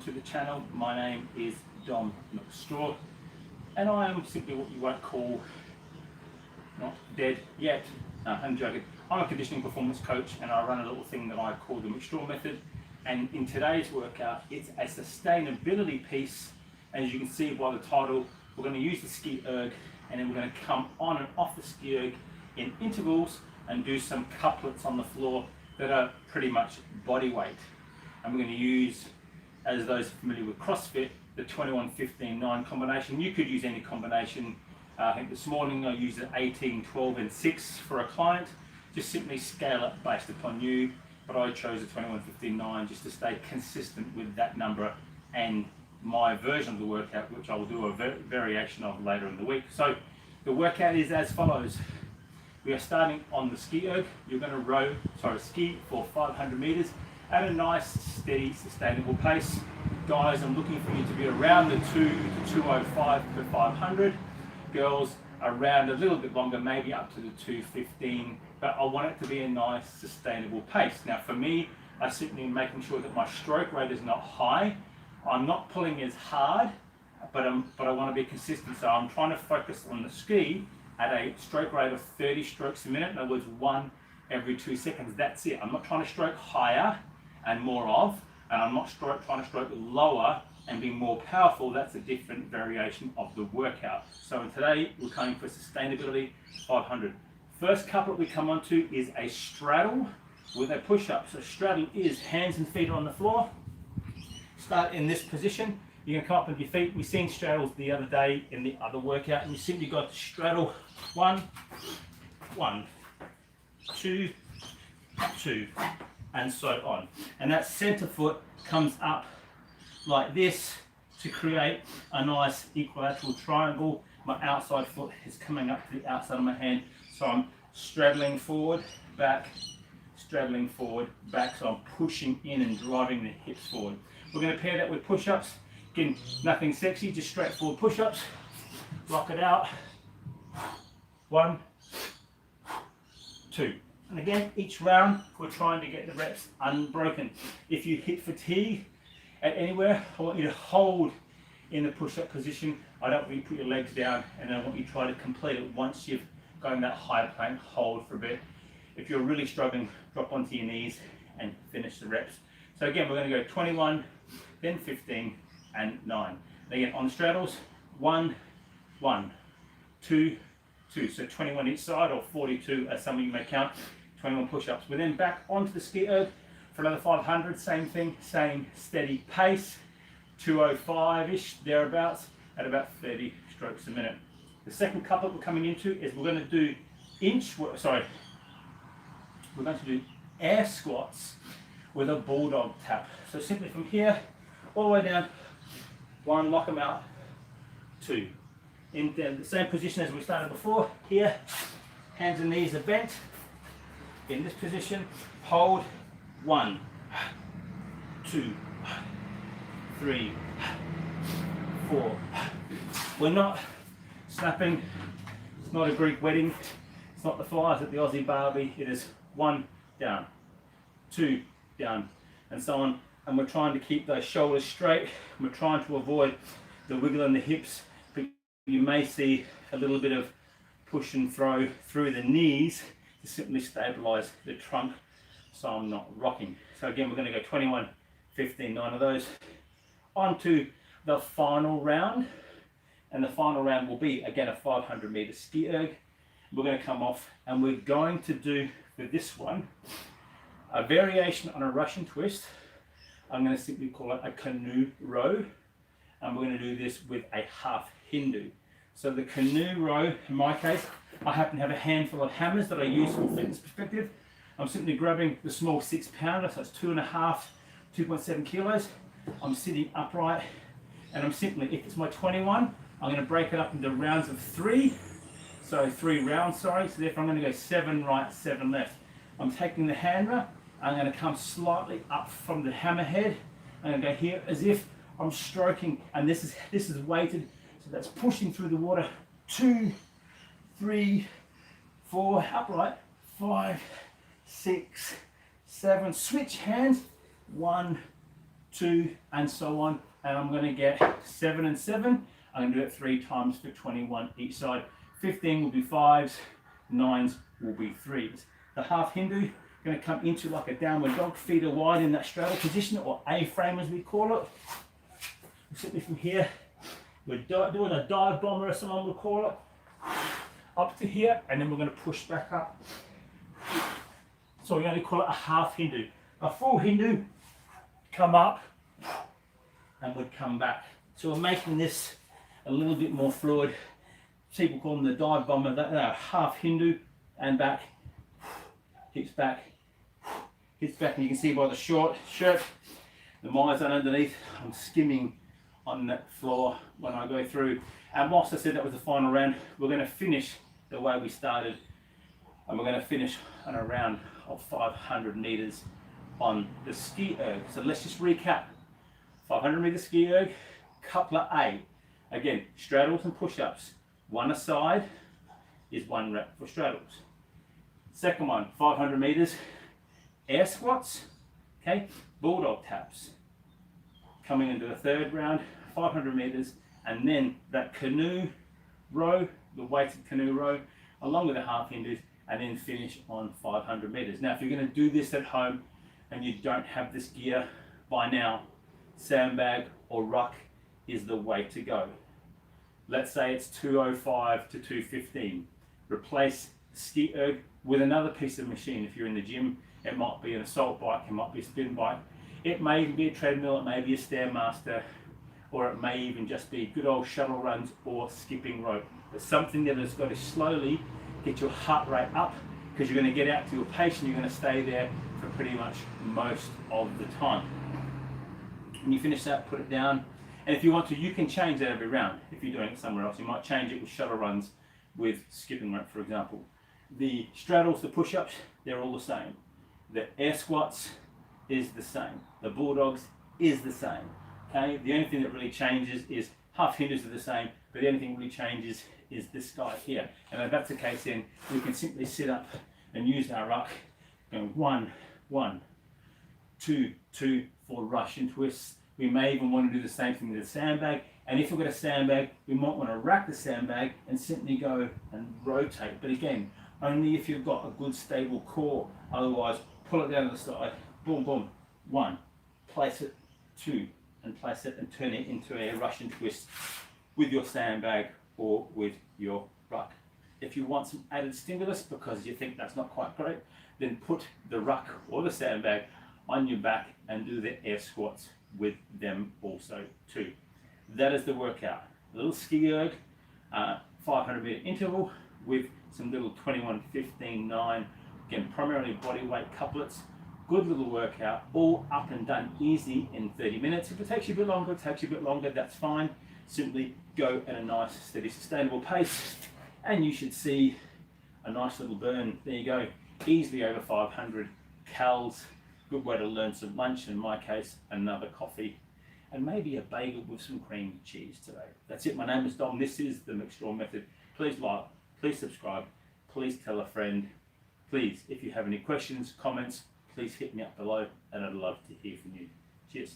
to the channel. My name is Dom, not Straw, and I am simply what you might call not dead yet. No, I'm joking. I'm a conditioning performance coach, and I run a little thing that I call the MCSTRAWMethod. And in today's workout, it's a sustainability piece. As you can see by the title, we're going to use the Ski Erg, and then we're going to come on and off the Ski Erg in intervals and do some couplets on the floor that are pretty much body weight. And we're going to use, as those familiar with CrossFit, the 21, 15, 9 combination. You could use any combination. I think this morning I used an 18, 12 and 6 for a client. Just simply scale it based upon you, but I chose the 21, 15, 9 just to stay consistent with that number and my version of the workout, which I will do a variation of later in the week. So the workout is as follows. We are starting on the Ski Erg. You're going to ski for 500 meters at a nice, steady, sustainable pace. Guys, I'm looking for you to be around the 2 to 205 per 500. Girls, around a little bit longer, maybe up to the 215, but I want it to be a nice, sustainable pace. Now for me, I simply making sure that my stroke rate is not high. I'm not pulling as hard, but I want to be consistent. So I'm trying to focus on the ski at a stroke rate of 30 strokes a minute. In other words, 1 every 2 seconds. That's it. I'm not trying to stroke higher and more of, and I'm not trying to stroke lower and be more powerful. That's a different variation of the workout. So today we're coming for sustainability 500. First couplet we come onto is a straddle with a push-up. So straddle is hands and feet on the floor. Start in this position. You can come up with your feet. We've seen straddles the other day in the other workout, and you simply got to straddle 1, 1, 2, 2, and so on. And that center foot comes up like this to create a nice equilateral triangle. My outside foot is coming up to the outside of my hand, so I'm straddling forward, back, straddling forward, back, so I'm pushing in and driving the hips forward. We're going to pair that with push-ups. Again, nothing sexy, just straightforward push-ups. Rock it out. 1, 2. And again, each round, we're trying to get the reps unbroken. If you hit fatigue at anywhere, I want you to hold in the push-up position. I don't want you to put your legs down, and I want you to try to complete it once you've gone that high plank, hold for a bit. If you're really struggling, drop onto your knees and finish the reps. So again, we're going to go 21, then 15, and 9. Again, on straddles, 1, 1, 2, 2. So 21 each side, or 42 as some of you may count. 21 push-ups. We're then back onto the Ski Erg for another 500. Same thing, same steady pace. 205-ish, thereabouts, at about 30 strokes a minute. The second couplet we're coming into is we're going to do we're going to do air squats with a Bulldog tap. So simply from here all the way down, 1, lock them out, 2. In the same position as we started before, here, hands and knees are bent. In this position, hold, 1, 2, 3, 4. We're not snapping, it's not a Greek wedding, it's not the fires at the Aussie Barbie, it is 1 down, 2 down, and so on. And we're trying to keep those shoulders straight. We're trying to avoid the wiggle in the hips, but you may see a little bit of push and throw through the knees to simply stabilize the trunk so I'm not rocking. So again, we're going to go 21, 15, 9 of those. On to the final round, and the final round will be again a 500 meter Ski Erg. We're going to come off, and we're going to do for this one a variation on a Russian twist. I'm going to simply call it a Canoe Row, and we're going to do this with a half Hindu. So the Canoe Row, in my case, I happen to have a handful of hammers that I use from a fitness perspective. I'm simply grabbing the small 6-pounder, so it's 2.5, 2.7 kilos. I'm sitting upright, and I'm simply, if it's my 21, I'm going to break it up into rounds of 3. So 3 rounds, sorry. So therefore I'm going to go 7 right, 7 left. I'm taking the hammer. I'm going to come slightly up from the hammerhead. I'm going to go here as if I'm stroking, and this is weighted, so that's pushing through the water. 2, 3, 4, upright, 5, 6, 7. Switch hands. 1, 2, and so on. And I'm going to get 7 and 7. I'm going to do it 3 times for 21 each side. 15 will be 5s, 9s will be 3s. The half Hindu, going to come into like a downward dog, feet are wide in that straddle position, or A-frame as we call it. Simply from here, we're doing a dive bomber, as someone will call it, up to here, and then we're going to push back up. So we're going to call it a half Hindu. A full Hindu, come up, and would come back. So we're making this a little bit more fluid. People call them the dive bomber. They're half Hindu and back, hips back, hips back, and you can see by the short shirt, the mizone underneath, I'm skimming on that floor when I go through. And whilst I said that was the final round, we're going to finish the way we started, and we're going to finish on a round of 500 meters on the Ski Erg. So let's just recap. 500 meter Ski Erg, couplet A. Again, straddles and push-ups. One aside is 1 rep for straddles. Second one, 500 meters, air squats, okay, bulldog taps. Coming into the third round, 500 meters, and then that canoe row, the weighted canoe row, along with the half Hindus, and then finish on 500 meters. Now, if you're going to do this at home and you don't have this gear by now, sandbag or ruck is the way to go. Let's say it's 205 to 215. Replace Ski Erg with another piece of machine. If you're in the gym, it might be an assault bike, it might be a spin bike, it may even be a treadmill, it may be a Stairmaster, or it may even just be good old shuttle runs or skipping rope. But something that has got to slowly get your heart rate up, because you're going to get out to your pace and you're going to stay there for pretty much most of the time. When you finish that, put it down. And if you want to, you can change that every round. If you're doing it somewhere else, you might change it with shuttle runs, with skipping rope, for example. The straddles, the push-ups, they're all the same. The air squats is the same. The bulldogs is the same. Okay. The only thing that really changes is half Hindus are the same, but the only thing that really changes is this guy here. And if that's the case, then we can simply sit up and use our ruck, going 1, 1, 2, 2 for Russian twists. We may even want to do the same thing with the sandbag. And if we've got a sandbag, we might want to rack the sandbag and simply go and rotate. But again, only if you've got a good stable core. Otherwise, pull it down to the side, boom, boom, 1, place it, 2, and place it and turn it into a Russian twist with your sandbag or with your ruck. If you want some added stimulus because you think that's not quite great, then put the ruck or the sandbag on your back and do the air squats with them also too. That is the workout. A little Ski Erg, 500 meter interval with some little 21, 15, 9, again primarily body weight couplets. Good little workout, all up and done easy in 30 minutes. If it takes you a bit longer, it takes you a bit longer, that's fine. Simply go at a nice, steady, sustainable pace, and you should see a nice little burn. There you go, easily over 500 cals. Good way to learn some lunch, in my case, another coffee, and maybe a bagel with some cream cheese today. That's it, my name is Dom, this is the MCSTRAWMethod. Please like, please subscribe, please tell a friend. Please, if you have any questions, comments, please hit me up below, and I'd love to hear from you. Cheers.